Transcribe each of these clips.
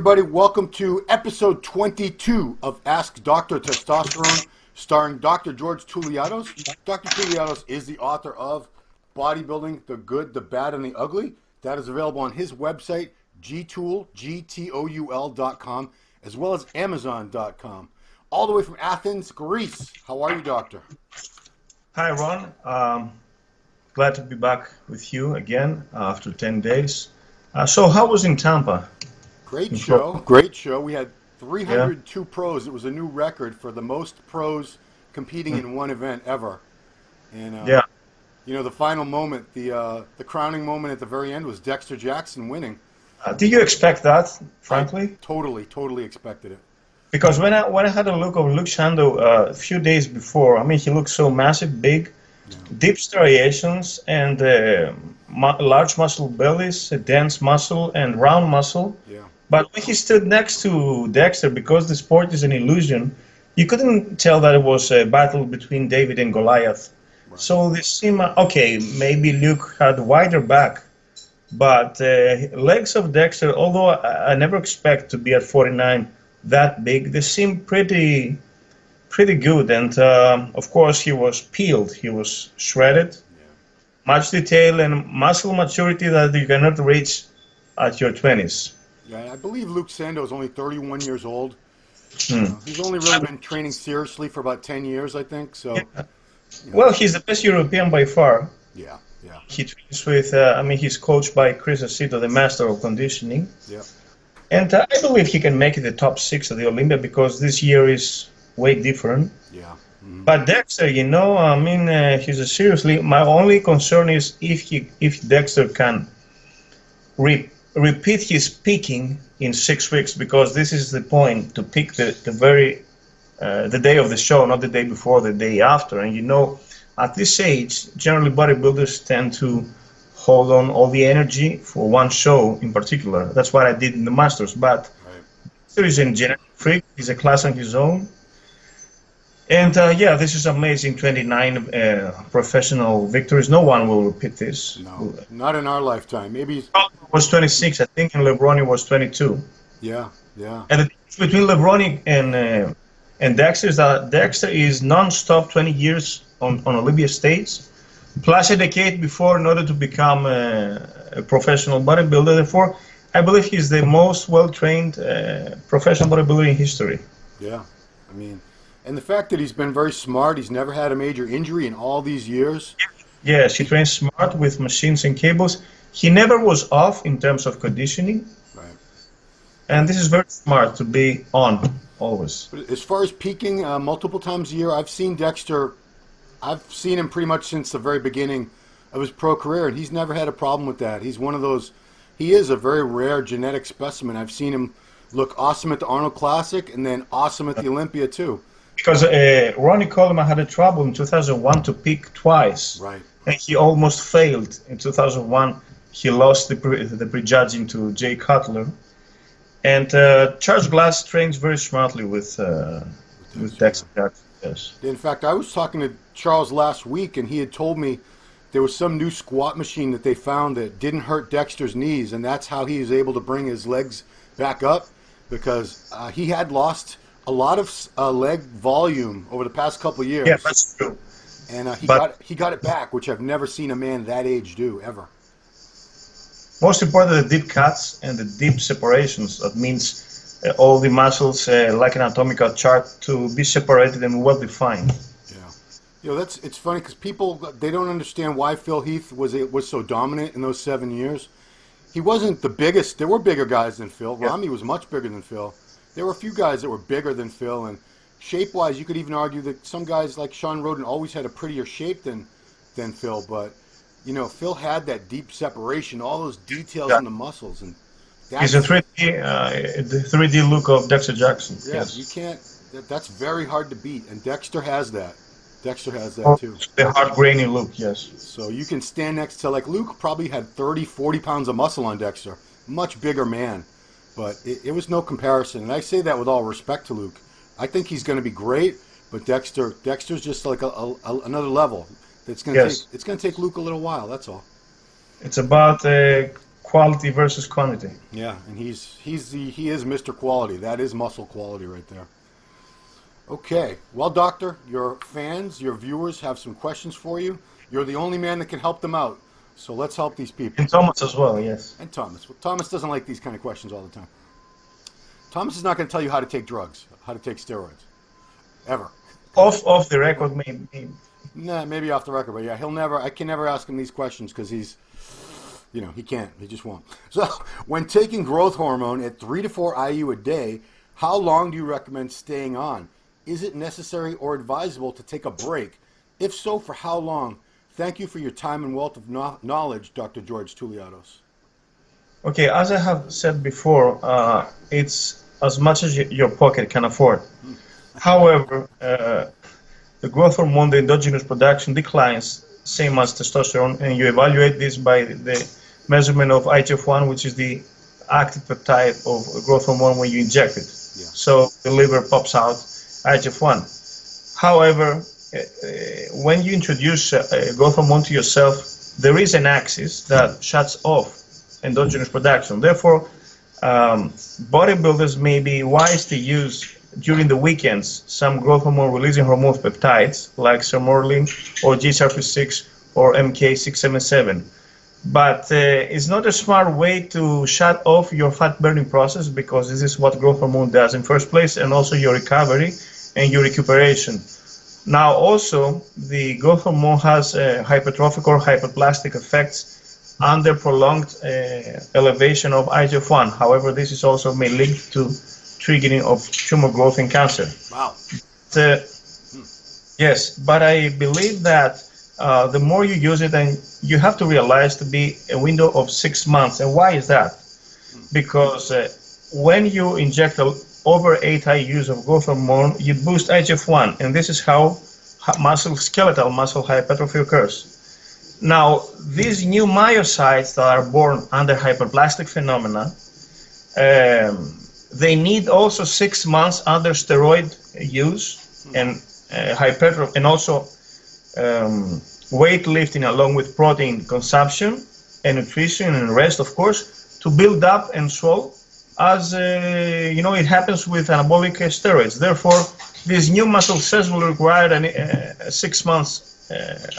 everybody. Welcome to episode 22 of Ask Dr. Testosterone, starring Dr. George Touliatos. Dr. Touliatos is the author of Bodybuilding, the Good, the Bad, and the Ugly. That is available on his website, gtoul.com, as well as Amazon.com. All the way from Athens, Greece. How are you, Doctor? Hi, Ron. Glad to be back with you again after 10 days. So how was in Tampa? Great show. Great show. We had 302 pros. It was a new record for the most pros competing in one event ever. And you know, the final moment, the crowning moment at the very end was Dexter Jackson winning. Did you expect that, frankly? I totally expected it. Because when I had a look of Luke Shando a few days before, I mean, he looked so massive, big, deep striations, and large muscle bellies, a dense muscle, and round muscle. Yeah. But when he stood next to Dexter, because the sport is an illusion, you couldn't tell that it was a battle between David and Goliath. Right. So this seemed, okay, maybe Luke had wider back, but legs of Dexter, although I never expect to be at 49 that big, they seem pretty good. And of course, he was peeled, he was shredded, much detail and muscle maturity that you cannot reach at your 20s. Yeah, I believe Luke Shando is only 31 years old. He's only really been training seriously for about 10 years, I think. So, well, he's the best European by far. Yeah. He trains with, I mean, he's coached by Chris Aceto, the master of conditioning. Yeah. And I believe he can make it the top 6 at the Olympia because this year is way different. Yeah. Mm-hmm. But Dexter, you know, I mean, he's seriously. My only concern is if Dexter can repeat his peaking in 6 weeks, because this is the point to pick the day of the show, not the day before, the day after. And you know, at this age, generally bodybuilders tend to hold on all the energy for one show in particular. That's what I did in the Masters. But Dexter is a genetic freak. He's a class on his own. And yeah, this is amazing. 29 professional victories. No one will repeat this. No, not in our lifetime. Maybe it was 26, I think, and LeBron was 22. Yeah. And the difference between LeBron and Dexter is that Dexter is non-stop 20 years on Olympia stage, plus a decade before in order to become a professional bodybuilder. Therefore, I believe he's the most well-trained professional bodybuilder in history. Yeah, I mean, and the fact that he's been very smart, he's never had a major injury in all these years. Yes, he trains smart with machines and cables. He never was off in terms of conditioning. Right. And this is very smart to be on always. But as far as peaking multiple times a year, I've seen Dexter. I've seen him pretty much since the very beginning of his pro career, and he's never had a problem with that. He's one of those, he is a very rare genetic specimen. I've seen him look awesome at the Arnold Classic and then awesome at the Olympia too. Because Ronnie Coleman had a trouble in 2001 to peak twice. Right. And he almost failed. In 2001, he lost the prejudging to Jay Cutler. And Charles Glass trains very smartly with Dexter Jackson. Yes. In fact, I was talking to Charles last week, and he had told me there was some new squat machine that they found that didn't hurt Dexter's knees, and that's how he was able to bring his legs back up, because he had lost a lot of leg volume over the past couple of years. Yeah, that's true. And he got it back, which I've never seen a man that age do, ever. Most important, the deep cuts and the deep separations. That means all the muscles, like an anatomical chart, to be separated and well defined. Yeah, you know, it's funny because people, they don't understand why Phil Heath was so dominant in those 7 years. He wasn't the biggest. There were bigger guys than Phil. Yeah. Rami was much bigger than Phil. There were a few guys that were bigger than Phil, and shape-wise, you could even argue that some guys like Sean Roden always had a prettier shape than Phil. But you know, Phil had that deep separation, all those details in the muscles, and he's a 3D look of Dexter Jackson. Yeah, yes. You can't. That's very hard to beat, and Dexter has that. Dexter has that too. The hard grainy look, yes. So you can stand next to, like, Luke probably had 30, 40 pounds of muscle on Dexter, much bigger man, but it was no comparison. And I say that with all respect to Luke. I think he's going to be great, but Dexter's just like another level. It's going to take Luke a little while. That's all. It's about quality versus quantity. Yeah, and he is Mr. Quality. That is muscle quality right there. Okay, well, doctor, your fans, your viewers have some questions for you. You're the only man that can help them out. So let's help these people. And Thomas as well, yes. And Thomas. Well, Thomas doesn't like these kind of questions all the time. Thomas is not going to tell you how to take drugs, how to take steroids, ever. Off the record, maybe. Nah, maybe off the record, but yeah, I can never ask him these questions because he's, he can't. He just won't. So, when taking growth hormone at 3 to 4 IU a day, how long do you recommend staying on? Is it necessary or advisable to take a break? If so, for how long? Thank you for your time and wealth of knowledge, Dr. George Touliatos. Okay, as I have said before, it's as much as your pocket can afford. However, the growth hormone, the endogenous production declines, same as testosterone, and you evaluate this by the measurement of IGF-1, which is the active peptide of growth hormone when you inject it. Yeah. So the liver pops out IGF-1. However, when you introduce growth hormone to yourself, there is an axis that shuts off endogenous production. Therefore, bodybuilders may be wise to use during the weekends some growth hormone releasing hormone peptides like sermorelin or GSRP6 or MK677. But it's not a smart way to shut off your fat burning process, because this is what growth hormone does in first place, and also your recovery and your recuperation. Now also, the growth hormone has hypertrophic or hyperplastic effects under prolonged elevation of IGF-1. However, this is also may link to triggering of tumor growth and cancer. Wow. Yes, but I believe that the more you use it, and you have to realize to be a window of 6 months. And why is that? Because when you inject over 8 IUs of growth hormone, you boost IGF-1, and this is how skeletal muscle hypertrophy occurs. Now, these new myocytes that are born under hyperplastic phenomena, they need also 6 months under steroid use and hypertrophy, and also weightlifting along with protein consumption and nutrition and rest, of course, to build up and swell, as it happens with anabolic steroids. Therefore, these new muscle cells will require 6 months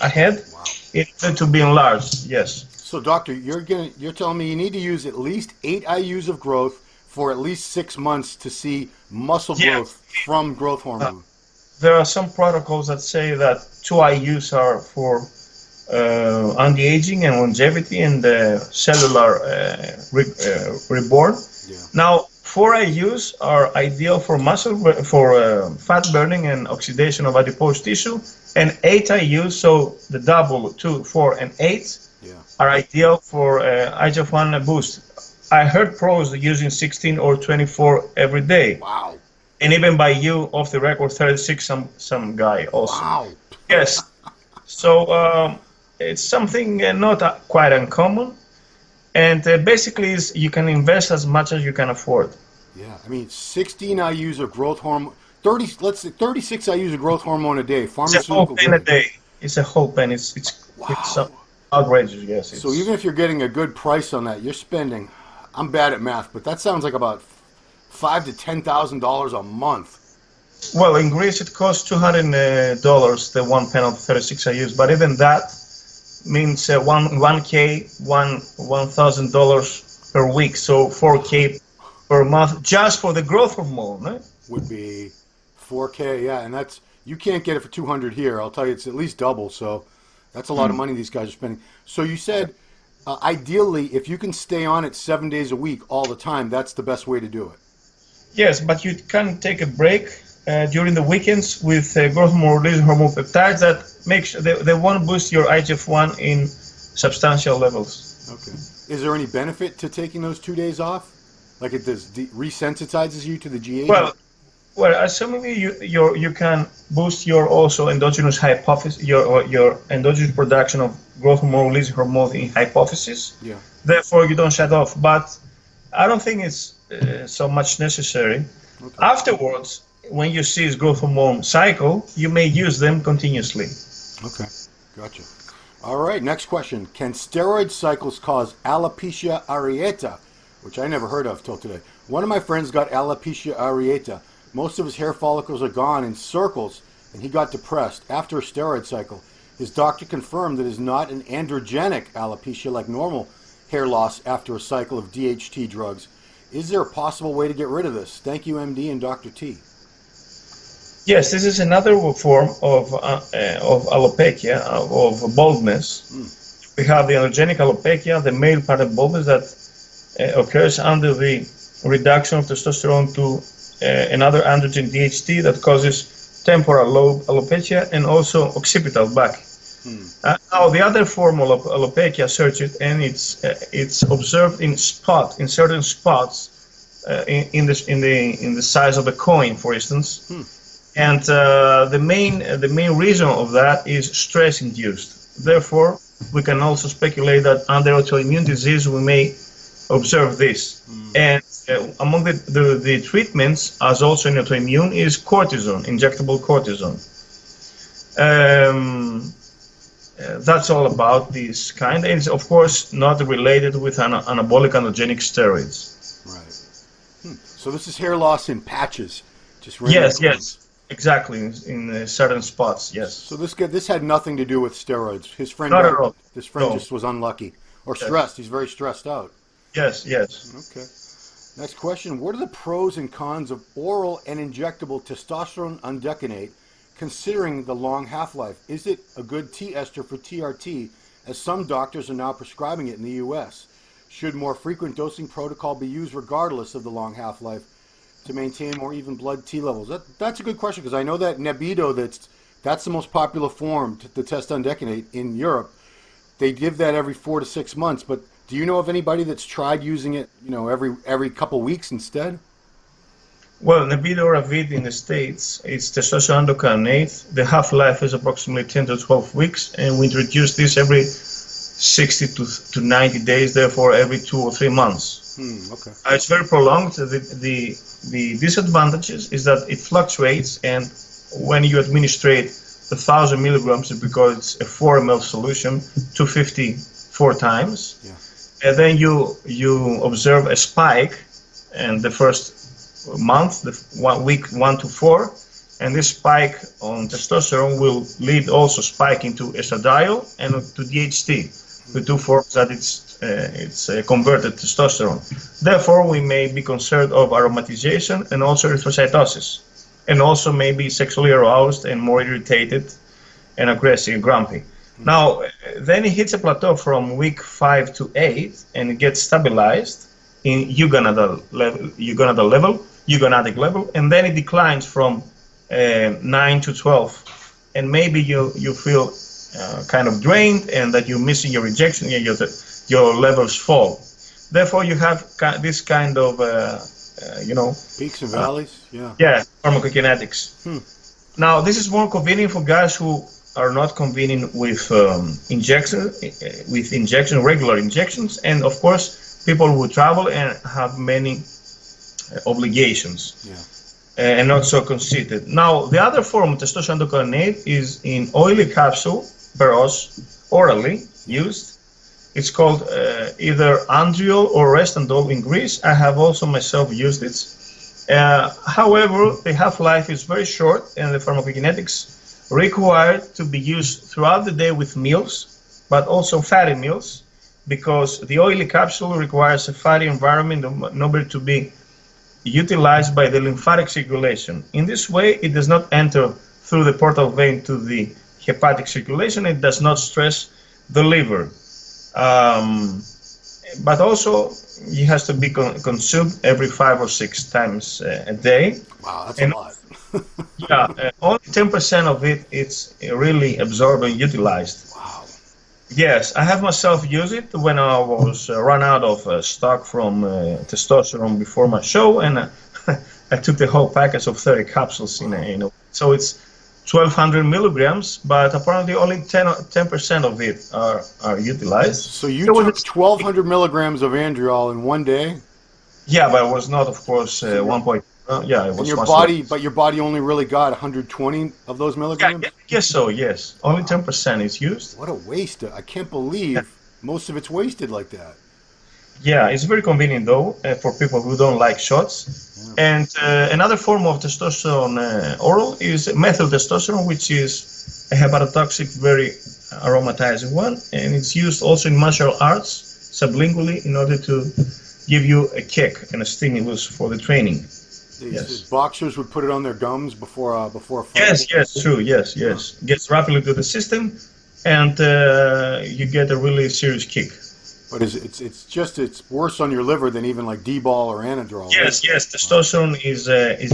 ahead in order to be enlarged. Yes. So, doctor, you're telling me you need to use at least 8 IUs of growth for at least 6 months to see muscle growth from growth hormone. There are some protocols that say that 2 IUs are for anti-aging and longevity and cellular reborn. Yeah. Now, 4 IUs are ideal for fat burning and oxidation of adipose tissue, and 8 IUs, so the double, 2, 4, and 8, are ideal for IGF-1 boost. I heard pros using 16 or 24 every day. Wow. And even by you, off the record, 36, some guy also. Wow. Yes. So it's something not quite uncommon. And basically, you can invest as much as you can afford. Yeah, I mean, 16 IUs of growth hormone, 36 IUs of growth hormone a day. It's a whole pen a day. It's a whole pen. It's outrageous, yes. So even if you're getting a good price on that, you're spending, I'm bad at math, but that sounds like about $5,000 to $10,000 a month. Well, in Greece it costs $200, the 1 pen of 36 IUs, but even that means $1,000 per week, so $4K per month just for the growth hormone. Eh? Would be $4K, yeah, and you can't get it for $200 here. I'll tell you, it's at least double, so that's a lot of money these guys are spending. So you said, ideally, if you can stay on it 7 days a week all the time, that's the best way to do it. Yes, but you can take a break during the weekends with growth hormone releasing hormone peptides that they won't boost your IGF-1 in substantial levels. Okay. Is there any benefit to taking those 2 days off? Like it resensitizes you to the GH? Well, assuming you can boost your also endogenous hypophysis, your endogenous production of growth hormone releasing hormone in hypophysis. Yeah. Therefore, you don't shut off. But I don't think it's so much necessary. Okay. Afterwards, when you see growth hormone cycle, you may use them continuously. Okay, gotcha. All right, next question. Can steroid cycles cause alopecia areata, which I never heard of till today? One of my friends got alopecia areata. Most of his hair follicles are gone in circles, and he got depressed after a steroid cycle. His doctor confirmed that it is not an androgenic alopecia like normal hair loss after a cycle of DHT drugs. Is there a possible way to get rid of this? Thank you, MD and Dr. T. Yes, this is another form of alopecia, of baldness. We have the androgenic alopecia, the male pattern baldness that occurs under the reduction of testosterone to another androgen DHT that causes temporal lobe alopecia and also occipital back. Now the other form of alopecia, search it, and it's observed in certain spots in the size of a coin, for instance. And the main reason of that is stress induced. Therefore, we can also speculate that under autoimmune disease we may observe this. And among the treatments, as also in autoimmune, is cortisone, injectable cortisone. That's all about this kind. It's of course not related with anabolic androgenic steroids. Right. So this is hair loss in patches. Just yes. Exactly, in certain spots, yes. So this had nothing to do with steroids. His friend, Not at all. His friend just was unlucky or stressed. He's very stressed out. Yes. Okay. Next question: what are the pros and cons of oral and injectable testosterone undecanoate, considering the long half-life? Is it a good T ester for TRT, as some doctors are now prescribing it in the U.S.? Should more frequent dosing protocol be used regardless of the long half-life, to maintain more even blood T levels? That's a good question, because I know that Nebido, that's the most popular form, the test undecanoate in Europe. They give that every 4 to 6 months, but do you know of anybody that's tried using it, every couple weeks instead? Well, Nebido or Avid in the States, it's testosterone undecanoate. The half-life is approximately 10 to 12 weeks, and we introduce this every 60 to 90 days, therefore every 2 or 3 months. Okay. It's very prolonged. The disadvantages is that it fluctuates, and when you administrate 1,000 milligrams, because it's a 4 ml solution, 250 4 times, and then you observe a spike, and the first month, week 1 to 4, and this spike on testosterone will lead also spike into estradiol and to DHT, the two forms that it's converted testosterone. Therefore, we may be concerned of aromatization and also erythrocytosis, and also may be sexually aroused and more irritated and aggressive, grumpy. Now, then it hits a plateau from week 5 to 8, and it gets stabilized in eugonadic level, and then it declines from 9 to 12, and maybe you feel kind of drained, and that you're missing your injection, and your levels fall. Therefore, you have this kind of, peaks and valleys. Pharmacokinetics. Now, this is more convenient for guys who are not convenient with regular injections, and of course, people who travel and have many obligations. And not so conceited. Now, the other form of testosterone undecanoate is in oily capsule, Peros, orally used. It's called either Andriol or Restandol in Greece. I have also myself used it. However, the half-life is very short, and the pharmacokinetics required to be used throughout the day with meals, but also fatty meals, because the oily capsule requires a fatty environment in order to be utilized by the lymphatic circulation. In this way, it does not enter through the portal vein to the hepatic circulation. It does not stress the liver. But also, it has to be consumed every 5 or 6 times a day. Wow, that's a lot. Only 10% of it is really absorbed and utilized. Wow. Yes, I have myself used it when I was run out of stock from testosterone before my show, and I took the whole package of 30 capsules in a so it's 1,200 milligrams, but apparently only 10% of it are utilized. So you took 1,200 milligrams of Andriol in one day? Yeah, but it was not, of course, 1.5 Yeah, it And was your much body, less. but your body only really got 120 of those Yeah, milligrams? yes, so yes, only 10% is used. What a waste. I can't Yeah. believe most of it's wasted like that. Yeah, it's very convenient though for people who don't like shots. Yeah. And another form of testosterone oral is methyl testosterone, which is a hepatotoxic, very aromatizing one, and it's used also in martial arts sublingually in order to give you a kick and a stimulus for the training. These Yes. boxers would put it on their gums before a fight. Yes, true. Yes, yes. Gets rapidly to the system, and you get a really serious kick. But it's worse on your liver than even like D-bol or Anadrol. Yes, Right? yes. Testosterone is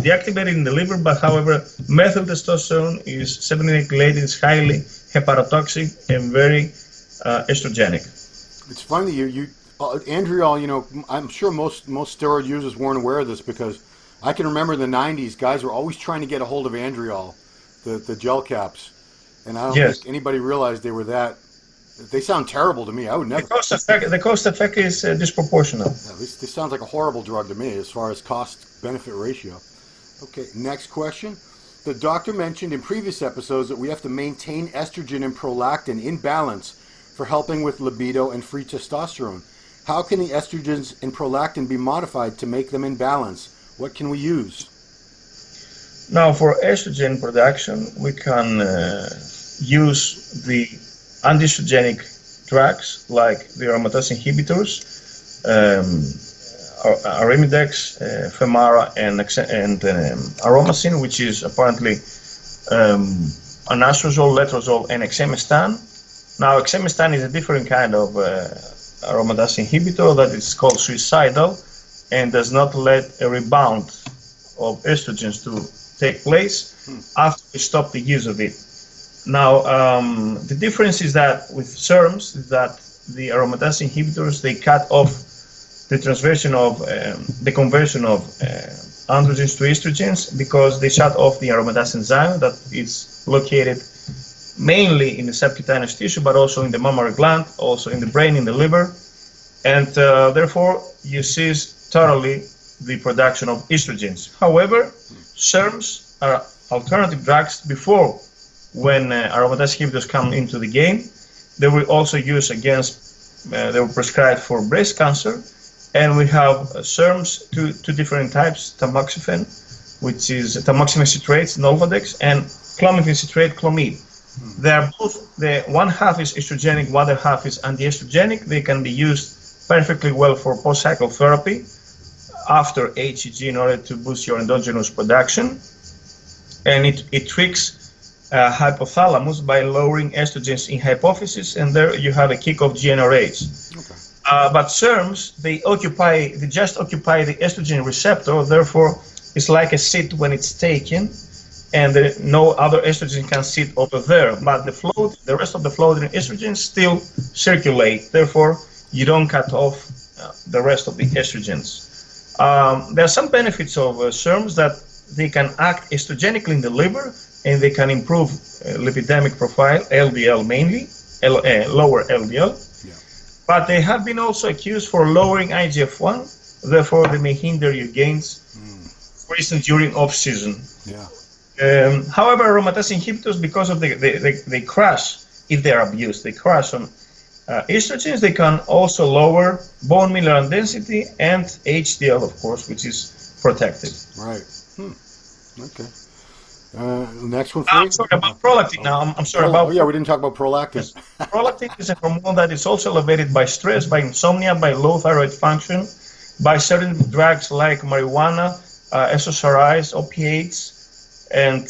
deactivated in the liver, but however, methyl testosterone is semi-alkylated, is highly hepatotoxic and very estrogenic. It's funny you Andriol. You know, I'm sure most steroid users weren't aware of this because I can remember in the '90s, guys were always trying to get a hold of Andriol, the gel caps, and I don't Yes. think anybody realized they were that. They sound terrible to me. I would never. The cost effect is disproportional. Yeah, this sounds like a horrible drug to me as far as cost-benefit ratio. Okay, next question. The doctor mentioned in previous episodes that we have to maintain estrogen and prolactin in balance for helping with libido and free testosterone. How can the estrogens and prolactin be modified to make them in balance? What can we use? Now, for estrogen production, we can use the androstenedic drugs like the aromatase inhibitors, Arimidex, Femara, and Aromacin, which is apparently anastrozole, letrozole, and exemestan. Now, exemestan is a different kind of aromatase inhibitor that is called suicidal and does not let a rebound of estrogens to take place after we stop the use of it. Now, the difference is that with SERMs, is that the aromatase inhibitors, they cut off the transversion of the conversion of androgens to estrogens because they shut off the aromatase enzyme that is located mainly in the subcutaneous tissue, but also in the mammary gland, also in the brain, in the liver, and therefore you cease totally the production of estrogens. However, SERMs are alternative drugs before when aromatase inhibitors come into the game. They were also used against, they were prescribed for breast cancer, and we have SERMs, two different types, tamoxifen, which is tamoxifen citrate, Nolvadex, and clomiphene citrate, Clomid. They are both, one half is estrogenic, one other half is anti-estrogenic. They can be used perfectly well for post-cycle therapy after HCG in order to boost your endogenous production. And it tricks hypothalamus by lowering estrogens in hypophysis, and there you have a kick of GnRH. Okay. But SERMs, they just occupy the estrogen receptor, therefore it's like a seat when it's taken, and no other estrogen can sit over there. But the rest of the floating estrogens still circulate, therefore you don't cut off the rest of the estrogens. There are some benefits of SERMs that they can act estrogenically in the liver, and they can improve lipidemic profile, LDL mainly, lower LDL. Yeah. But they have been also accused for lowering IGF-1, therefore they may hinder your gains, for instance, during off-season. Yeah. However, aromatase inhibitors, because of they crash, if they are abused, they crash on estrogens, they can also lower bone mineral density and HDL, of course, which is protected. Right. Okay. Next one. I'm sorry about prolactin now. I'm sorry about. Oh yeah, we didn't talk about prolactin. Yes. Prolactin is a hormone that is also elevated by stress, by insomnia, by low thyroid function, by certain drugs like marijuana, SSRIs, opiates, and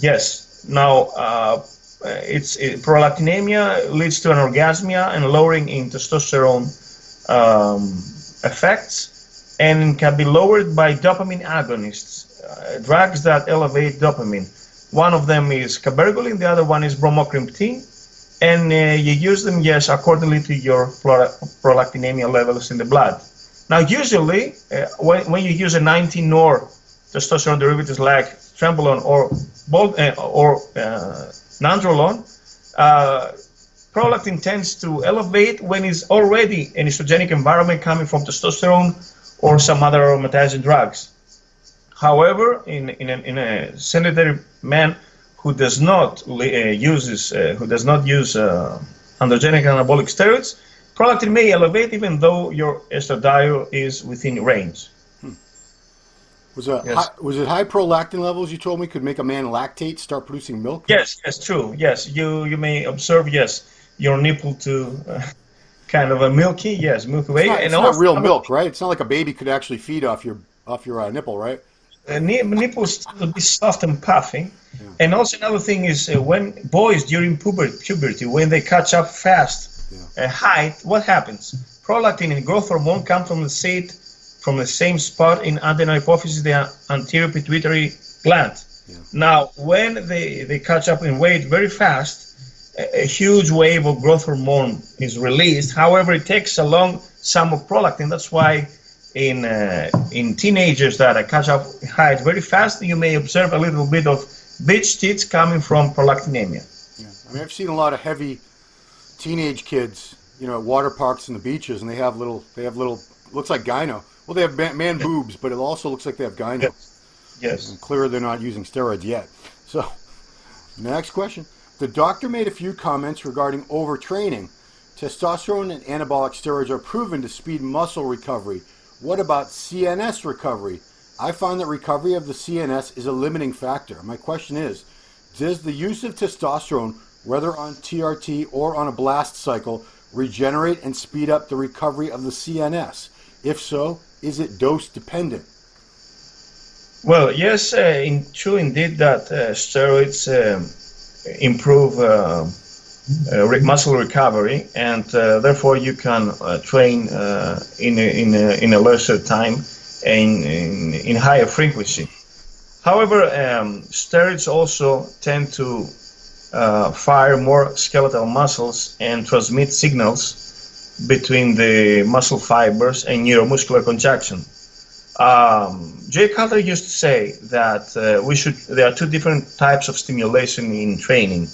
yes. Now, prolactinemia leads to anorgasmia and lowering in testosterone effects. And can be lowered by dopamine agonists, drugs that elevate dopamine. One of them is cabergoline, the other one is bromocriptine, and you use them, yes, accordingly to your prolactinemia levels in the blood. Now, usually, when you use a 19-nor testosterone derivatives like trembolone or nandrolone, prolactin tends to elevate when it's already an estrogenic environment coming from testosterone or some other aromatizing drugs. However, in a sedentary man who does not use androgenic anabolic steroids, prolactin may elevate even though your estradiol is within range. Was it high prolactin levels you told me could make a man lactate, start producing milk? Yes, true. Yes, you may observe, your nipple to kind of a milky way. It's not real milk, right? It's not like a baby could actually feed off your nipple, right? Nipples will be soft and puffy. Yeah. And also another thing is when boys during puberty, when they catch up fast height, what happens? Prolactin and growth hormone come from the same spot in adrenal hypophysis, the anterior pituitary gland. Yeah. Now, when they catch up in weight very fast, a huge wave of growth hormone is released. However, it takes along some of prolactin. That's why in teenagers that catch up height very fast, you may observe a little bit of beach tits coming from prolactinemia. Yeah. I mean, I've seen a lot of heavy teenage kids, at water parks and the beaches, and they have little, looks like gyno. Well, they have man boobs, but it also looks like they have gyno. Yes. And clearly they're not using steroids yet. So, next question. The doctor made a few comments regarding overtraining. Testosterone and anabolic steroids are proven to speed muscle recovery. What about CNS recovery? I find that recovery of the CNS is a limiting factor. My question is, does the use of testosterone, whether on TRT or on a blast cycle, regenerate and speed up the recovery of the CNS? If so, is it dose dependent? Well, yes, true indeed that steroids improve muscle recovery, and therefore you can train in a lesser time and in higher frequency. However, steroids also tend to fire more skeletal muscles and transmit signals between the muscle fibers and neuromuscular conjunction. Jay Cutler used to say that there are two different types of stimulation in training.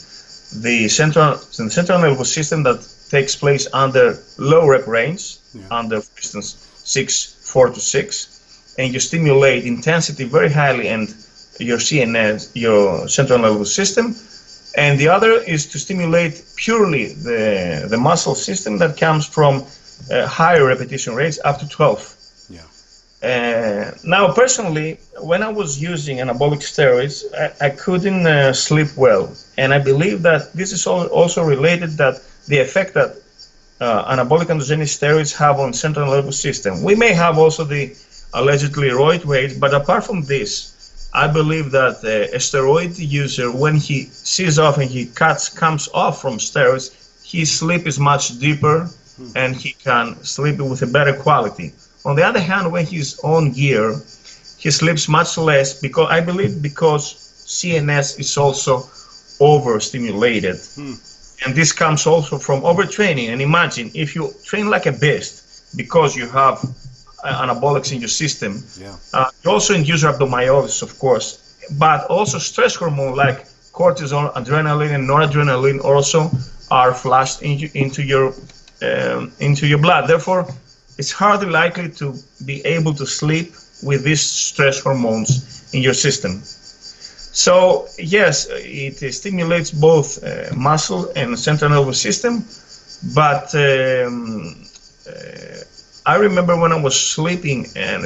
The central nervous system that takes place under low rep range, under, for instance, 4 to 6, and you stimulate intensity very highly and your CNS, your central nervous system. And the other is to stimulate purely the muscle system that comes from higher repetition rates up to 12. Now, personally, when I was using anabolic steroids, I couldn't sleep well. And I believe that this is also related that the effect that anabolic androgenic steroids have on central nervous system. We may have also the allegedly roid rage, but apart from this, I believe that a steroid user, when he sees off and he comes off from steroids, his sleep is much deeper and he can sleep with a better quality. On the other hand, when he's on gear, he sleeps much less because CNS is also overstimulated. And this comes also from overtraining. And imagine if you train like a beast because you have anabolics in your system, you also induce rhabdomyolysis, of course, but also stress hormone like cortisol, adrenaline, and noradrenaline also are flushed into your blood. Therefore, it's hardly likely to be able to sleep with these stress hormones in your system. So yes, it stimulates both muscle and central nervous system, but I remember when I was sleeping and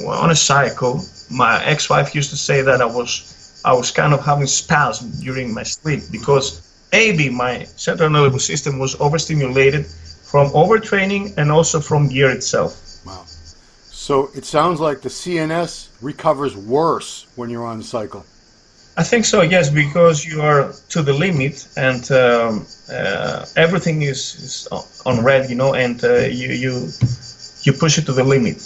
on a cycle, my ex-wife used to say that I was kind of having spasms during my sleep because maybe my central nervous system was overstimulated from overtraining and also from gear itself. Wow. So it sounds like the CNS recovers worse when you're on the cycle. I think so, yes, because you are to the limit and everything is on red, and you push it to the limit,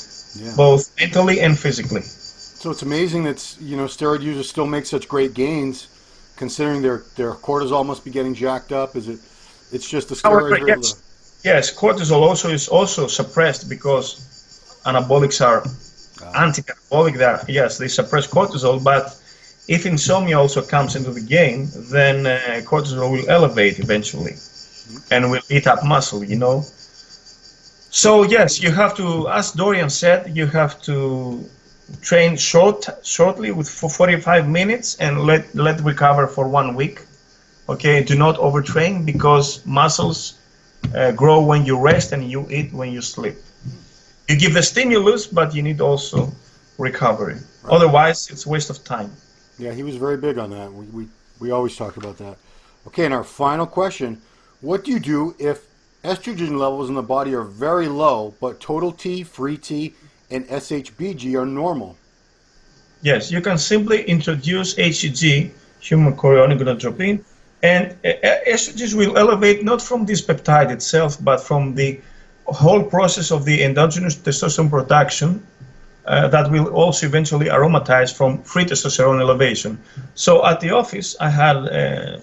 both mentally and physically. So it's amazing that steroid users still make such great gains, considering their cortisol must be getting jacked up. It's just the steroids? Yes, cortisol also is also suppressed because anabolics are anti-catabolic. They suppress cortisol, but if insomnia also comes into the game, then cortisol will elevate eventually and will eat up muscle, So yes, you have to, as Dorian said, you have to train shortly with for 45 minutes and let recover for 1 week. Okay, do not overtrain because muscles grow when you rest and you eat when you sleep. You give the stimulus, but you need also recovery. Right. Otherwise, it's a waste of time. Yeah, he was very big on that. We always talk about that. Okay, and our final question, what do you do if estrogen levels in the body are very low, but total T, free T, and SHBG are normal? Yes, you can simply introduce HCG, human chorionic gonadotropin, and estrogens will elevate not from this peptide itself, but from the whole process of the endogenous testosterone production that will also eventually aromatize from free testosterone elevation. So at the office, I had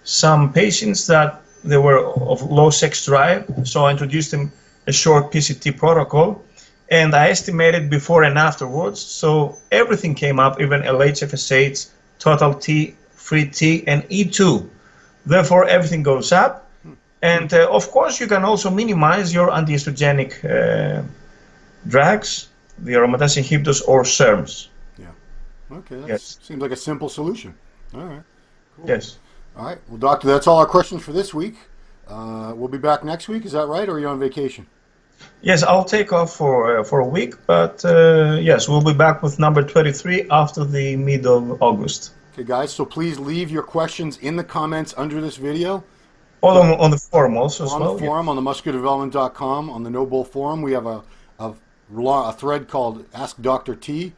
some patients that they were of low sex drive, so I introduced them a short PCT protocol, and I estimated before and afterwards, so everything came up, even LH, FSH, total T, free T, and E2. Therefore, everything goes up, and of course, you can also minimize your anti-estrogenic drugs, the aromatase inhibitors or SERMs. Yeah. Okay, that seems like a simple solution. All right. Cool. Yes. All right. Well, doctor, that's all our questions for this week. We'll be back next week. Is that right, or are you on vacation? Yes, I'll take off for a week, but yes, we'll be back with number 23 after the mid of August. Okay, guys. So please leave your questions in the comments under this video. On the forum also as well. On the forum, on the musculardevelopment.com, on the No Bull forum, we have a thread called Ask Dr. T,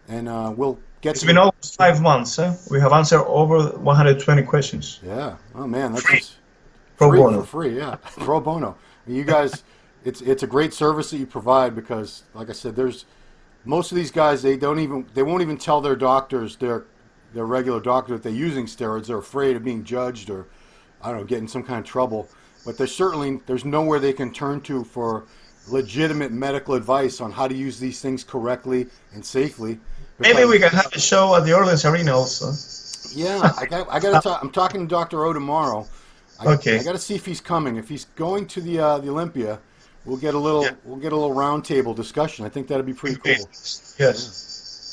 and we'll get. It's been almost 5 months. We have answered over 120 questions. Yeah. Oh man, that's free. Just Pro bono. For free. Yeah. Pro bono. You guys, it's a great service that you provide because, like I said, there's most of these guys they won't even tell their doctors, their regular doctor, that they're using steroids. They're afraid of being judged or I don't know, getting some kind of trouble. But there's nowhere they can turn to for legitimate medical advice on how to use these things correctly and safely. Maybe we can have a show at the Orleans Arena also. Yeah, I got to talk. I'm talking to Dr. O tomorrow. Okay. I got to see if he's coming. If he's going to the Olympia, we'll get a little round table discussion. I think that'd be pretty cool. Yes.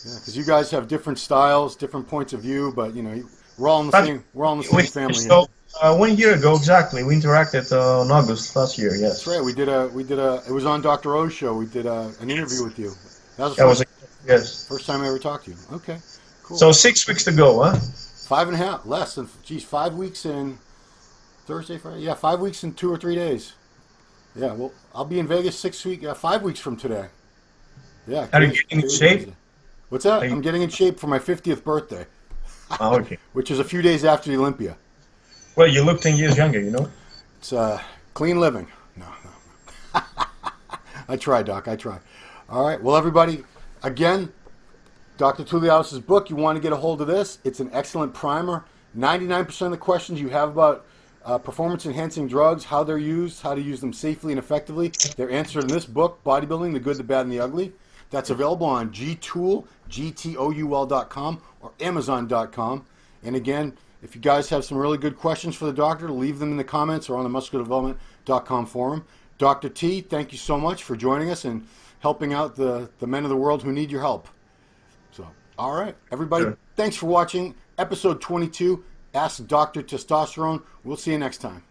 Yeah, because you guys have different styles, different points of view, but you know we're all in the same family. So, 1 year ago exactly, we interacted in August last year. Yes. That's right. We did a. It was on Dr. O's show. We did an interview with you. That was yes. First time I ever talked to you. Okay. Cool. So 6 weeks to go, huh? 5.5, less than. Geez, 5 weeks in. Thursday, Friday. Yeah, 5 weeks in 2 or 3 days. Yeah. Well, I'll be in Vegas 5 weeks from today. Yeah. Are you getting in shape? What's that? I'm getting in shape for my 50th birthday. Oh, okay. Which is a few days after the Olympia. Well, you look 10 years younger, you know? It's clean living. No. I try, Doc. I try. All right. Well, everybody, again, Dr. Touliatos' book, you want to get a hold of this. It's an excellent primer. 99% of the questions you have about performance-enhancing drugs, how they're used, how to use them safely and effectively, they're answered in this book, Bodybuilding, the Good, the Bad, and the Ugly. That's available on gtool.com or amazon.com. And again, if you guys have some really good questions for the doctor, leave them in the comments or on the musculardevelopment.com forum. Dr. T, thank you so much for joining us and helping out the men of the world who need your help. So, all right, everybody, Thanks for watching episode 22, Ask Dr. Testosterone. We'll see you next time.